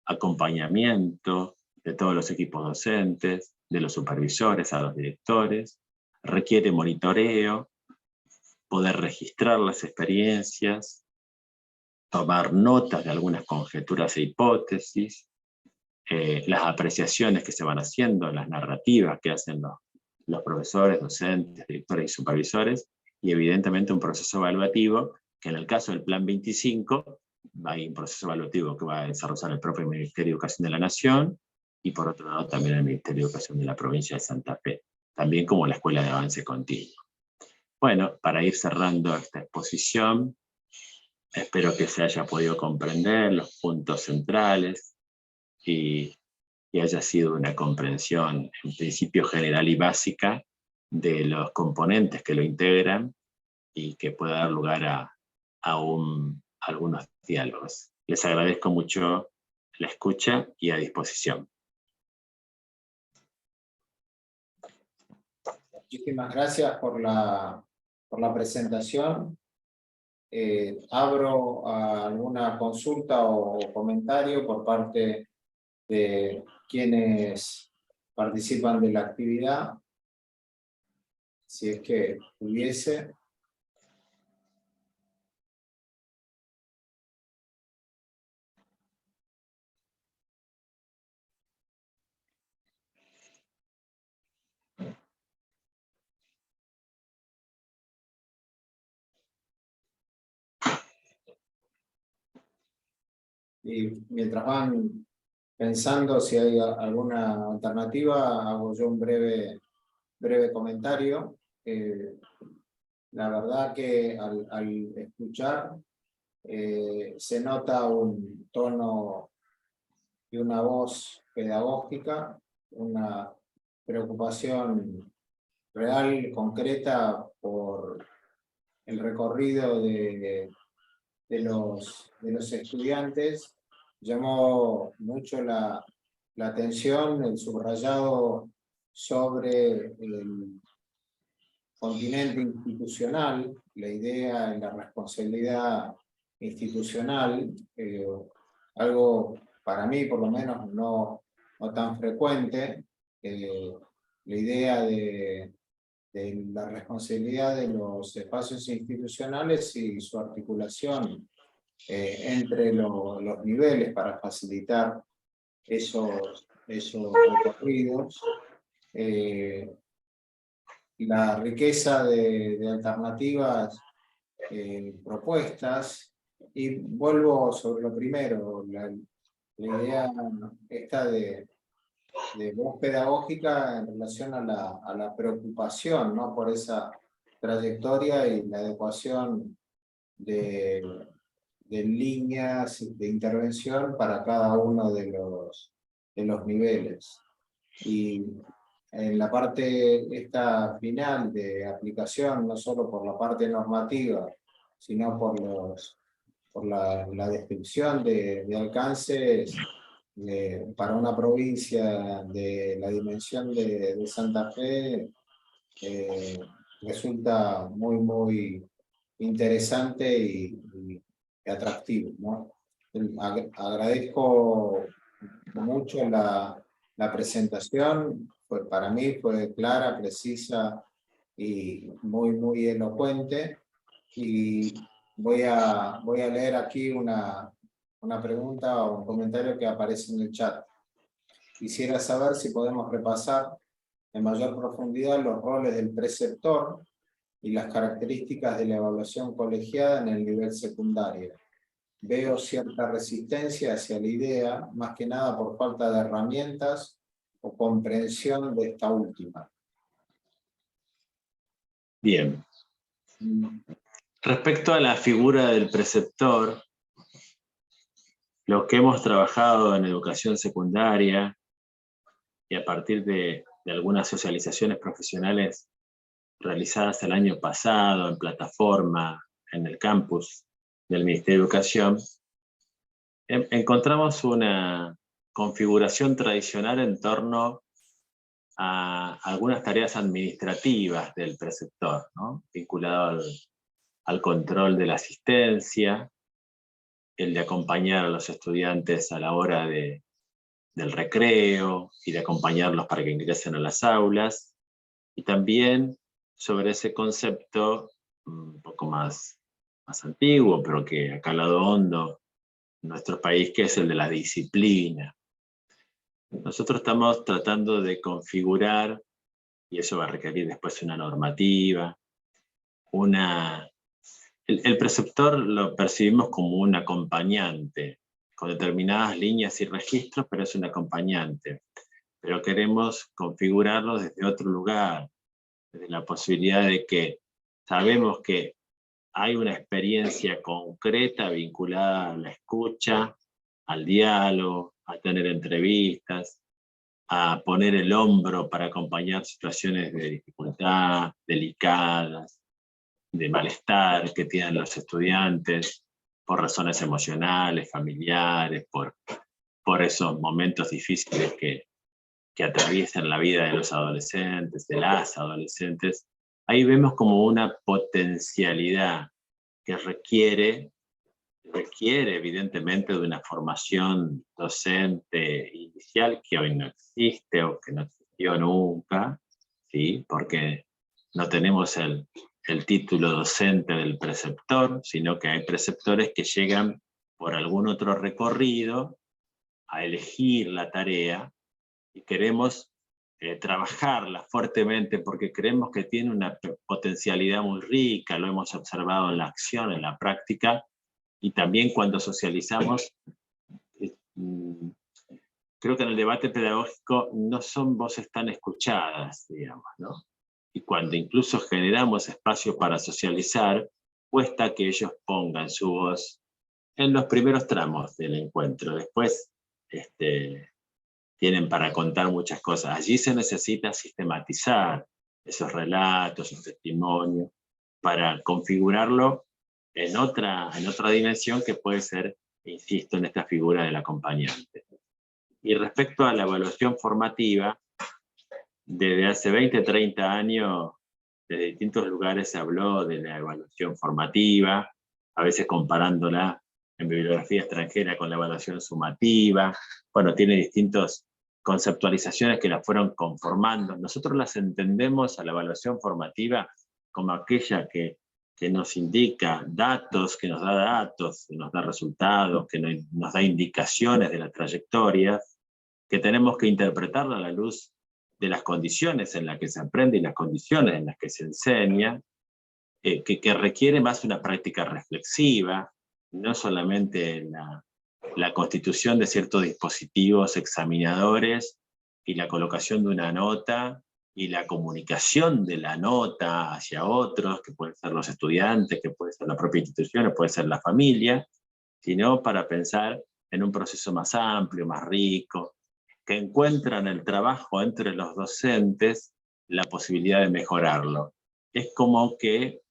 acompañamiento de todos los equipos docentes, de los supervisores a los directores, requiere monitoreo, poder registrar las experiencias, tomar notas de algunas conjeturas e hipótesis, las apreciaciones que se van haciendo, las narrativas que hacen los profesores, docentes, directores y supervisores, y evidentemente un proceso evaluativo, que en el caso del Plan 25, hay un proceso evaluativo que va a desarrollar el propio Ministerio de Educación de la Nación, y por otro lado también el Ministerio de Educación de la provincia de Santa Fe, también como la Escuela de Avance Continuo. Bueno, para ir cerrando esta exposición, espero que se haya podido comprender los puntos centrales y haya sido una comprensión en principio general y básica de los componentes que lo integran y que pueda dar lugar a algunos diálogos. Les agradezco mucho la escucha y a disposición. Muchísimas gracias por la presentación. Abro a alguna consulta o comentario por parte de quienes participan de la actividad, si es que hubiese. Y mientras van pensando si hay alguna alternativa, hago yo un breve comentario. La verdad que al escuchar se nota un tono y una voz pedagógica, una preocupación real, concreta por el recorrido de los estudiantes. Llamó mucho la atención el subrayado sobre el continente institucional, la idea de la responsabilidad institucional, algo para mí por lo menos no tan frecuente, la idea de la responsabilidad de los espacios institucionales y su articulación entre los niveles para facilitar esos recorridos, la riqueza de alternativas propuestas, y vuelvo sobre lo primero, la idea esta de voz pedagógica en relación a la preocupación, ¿no?, por esa trayectoria y la adecuación de líneas de intervención para cada uno de los niveles. Y en la parte esta final de aplicación, no solo por la parte normativa, sino por la descripción de alcances para una provincia de la dimensión de Santa Fe, resulta muy interesante y atractivo, ¿no? Agradezco mucho la presentación, para mí fue clara, precisa y muy elocuente. Y voy a leer aquí una pregunta o un comentario que aparece en el chat. Quisiera saber si podemos repasar en mayor profundidad los roles del preceptor y las características de la evaluación colegiada en el nivel secundario. Veo cierta resistencia hacia la idea, más que nada por falta de herramientas o comprensión de esta última. Bien. Respecto a la figura del preceptor, lo que hemos trabajado en educación secundaria y a partir de algunas socializaciones profesionales realizadas el año pasado en plataforma, en el campus del Ministerio de Educación, encontramos una configuración tradicional en torno a algunas tareas administrativas del preceptor, ¿no? Vinculado al control de la asistencia, el de acompañar a los estudiantes a la hora del recreo y de acompañarlos para que ingresen a las aulas, y también sobre ese concepto un poco más antiguo, pero que ha calado hondo en nuestro país, que es el de la disciplina. Nosotros estamos tratando de configurar, y eso va a requerir después una normativa, el preceptor lo percibimos como un acompañante, con determinadas líneas y registros, pero es un acompañante. Pero queremos configurarlo desde otro lugar, desde la posibilidad de que sabemos que hay una experiencia concreta vinculada a la escucha, al diálogo, a tener entrevistas, a poner el hombro para acompañar situaciones de dificultad, delicadas, de malestar que tienen los estudiantes, por razones emocionales, familiares, por esos momentos difíciles que atraviesan la vida de los adolescentes, de las adolescentes. Ahí vemos como una potencialidad que requiere evidentemente de una formación docente inicial que hoy no existe o que no existió nunca, ¿sí? Porque no tenemos el título docente del preceptor, sino que hay preceptores que llegan por algún otro recorrido a elegir la tarea y queremos trabajarla fuertemente porque creemos que tiene una potencialidad muy rica, lo hemos observado en la acción, en la práctica, y también cuando socializamos. Creo que en el debate pedagógico no son voces tan escuchadas, digamos, ¿no? Y cuando incluso generamos espacio para socializar, cuesta que ellos pongan su voz en los primeros tramos del encuentro. Después tienen para contar muchas cosas. Allí se necesita sistematizar esos relatos, esos testimonios, para configurarlo en otra dimensión que puede ser, insisto, en esta figura del acompañante. Y respecto a la evaluación formativa, desde hace 20, 30 años, desde distintos lugares se habló de la evaluación formativa, a veces comparándola en bibliografía extranjera con la evaluación sumativa. Bueno, tiene distintas conceptualizaciones que la fueron conformando. Nosotros las entendemos a la evaluación formativa como aquella que nos indica datos, que nos da resultados, que nos da indicaciones de la trayectoria, que tenemos que interpretarla a la luz de las condiciones en las que se aprende y las condiciones en las que se enseña, que requiere más una práctica reflexiva, no solamente la constitución de ciertos dispositivos examinadores y la colocación de una nota y la comunicación de la nota hacia otros, que pueden ser los estudiantes, que puede ser la propia institución, puede ser la familia, sino para pensar en un proceso más amplio, más rico, que encuentra en el trabajo entre los docentes la posibilidad de mejorarlo. Es como que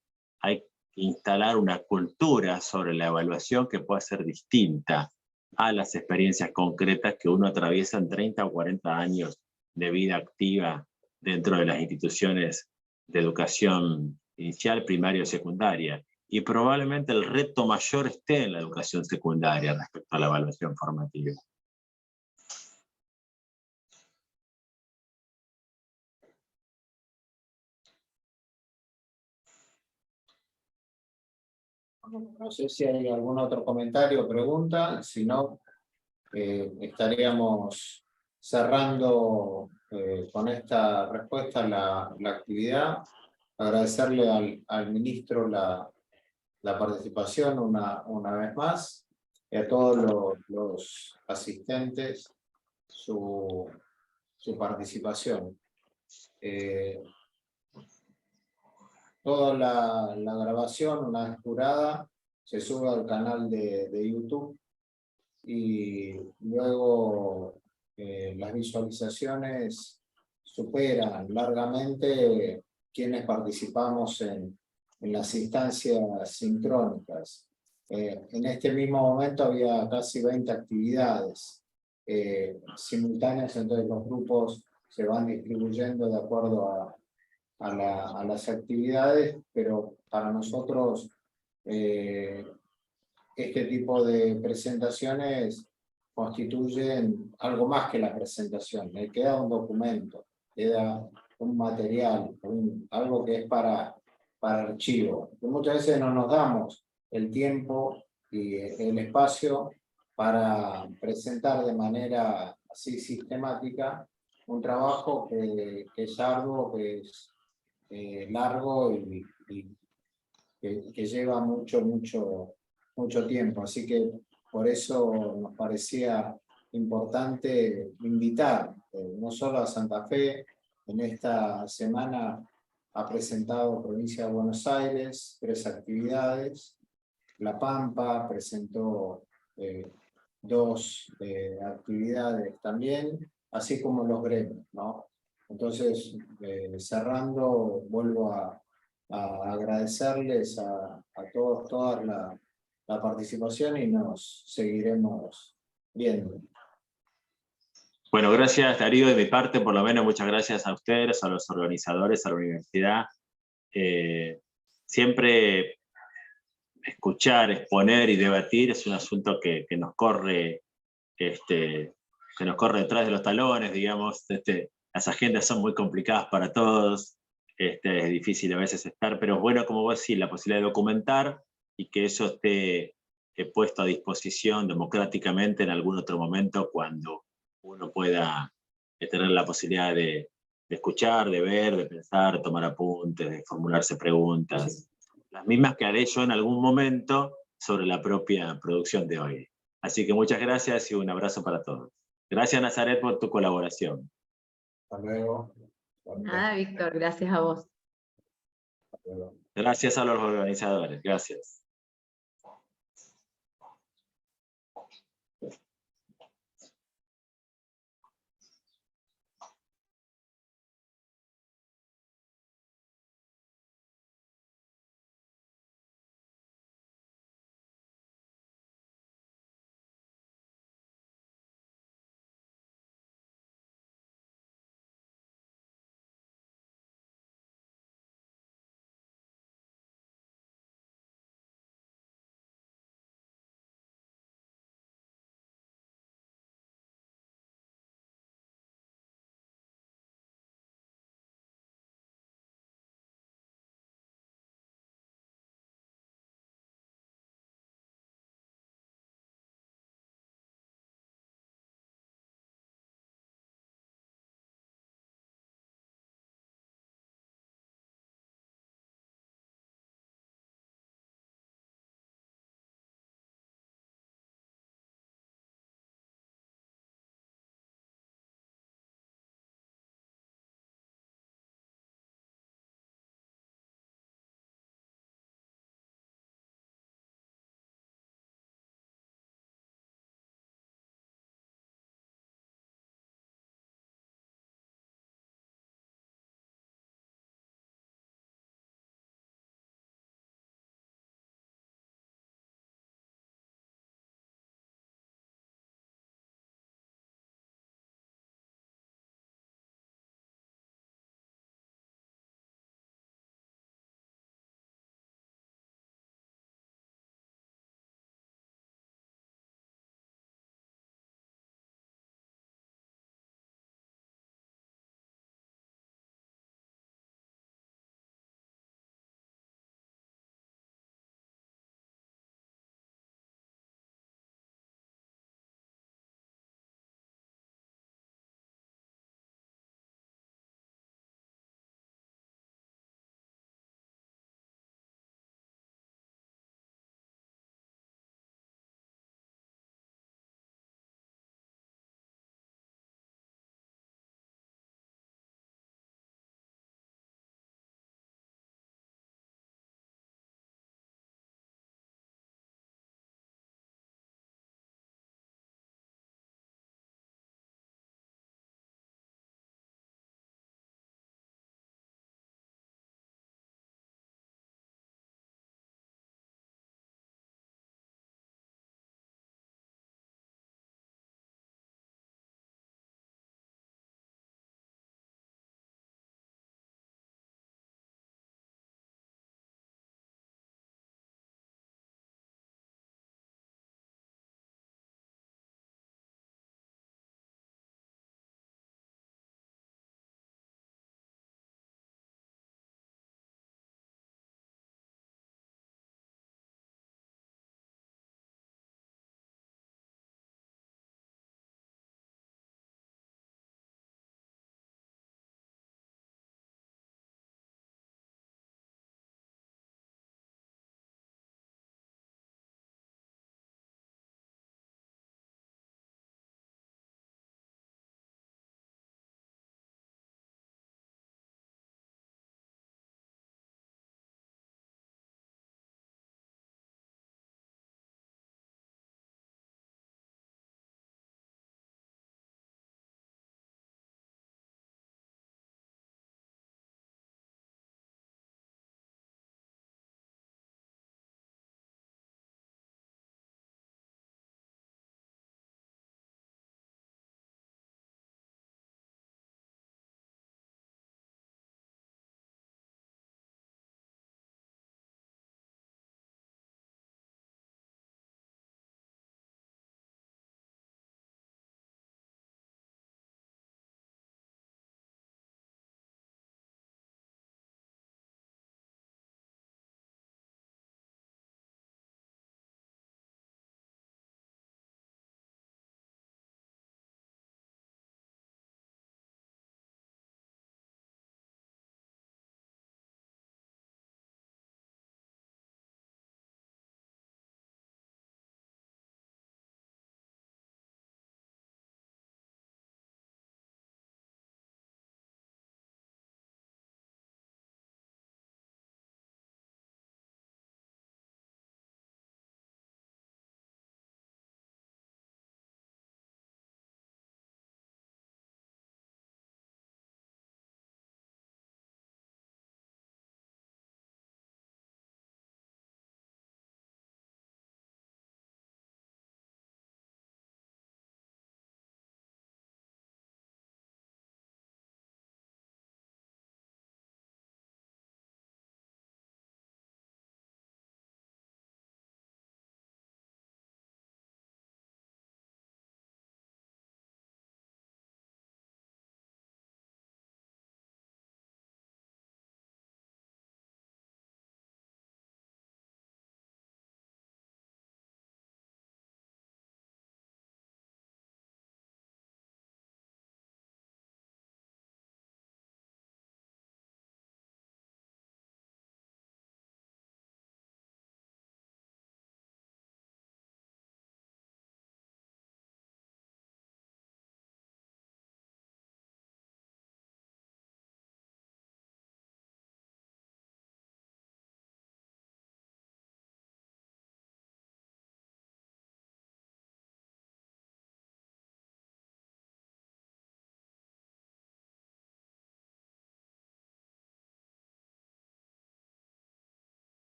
hay que instalar una cultura sobre la evaluación que pueda ser distinta a las experiencias concretas que uno atraviesa en 30 o 40 años de vida activa dentro de las instituciones de educación inicial, primaria o secundaria. Y probablemente el reto mayor esté en la educación secundaria respecto a la evaluación formativa. No sé si hay algún otro comentario o pregunta, si no, estaríamos cerrando con esta respuesta la actividad. Agradecerle al ministro la participación una vez más, y a todos los asistentes su participación. Toda la grabación, una vez curada, se sube al canal de YouTube, y luego las visualizaciones superan largamente quienes participamos en las instancias sincrónicas. En este mismo momento había casi 20 actividades simultáneas, entonces los grupos se van distribuyendo de acuerdo a las actividades, pero para nosotros este tipo de presentaciones constituyen algo más que la presentación. Queda un documento, queda un material, algo que es para archivo. Que muchas veces no nos damos el tiempo y el espacio para presentar de manera así sistemática un trabajo que es arduo, que es largo y que lleva mucho tiempo. Así que por eso nos parecía importante invitar no solo a Santa Fe. En esta semana ha presentado Provincia de Buenos Aires 3 actividades. La Pampa presentó 2 actividades también, así como los gremios, ¿no? Entonces, cerrando, vuelvo a agradecerles a todos, toda la participación, y nos seguiremos viendo. Bueno, gracias Darío, de mi parte, por lo menos muchas gracias a ustedes, a los organizadores, a la universidad. Siempre escuchar, exponer y debatir es un asunto que nos corre, que nos corre detrás de los talones, digamos. Las agendas son muy complicadas para todos, es difícil a veces estar, pero es bueno, como vos decís, la posibilidad de documentar y que eso esté puesto a disposición democráticamente en algún otro momento, cuando uno pueda tener la posibilidad de escuchar, de ver, de pensar, de tomar apuntes, de formularse preguntas, las mismas que haré yo en algún momento sobre la propia producción de hoy. Así que muchas gracias y un abrazo para todos. Gracias, Nazaret, por tu colaboración. Hasta luego. Nada, Víctor, gracias a vos. Hasta luego. Gracias a los organizadores. Gracias.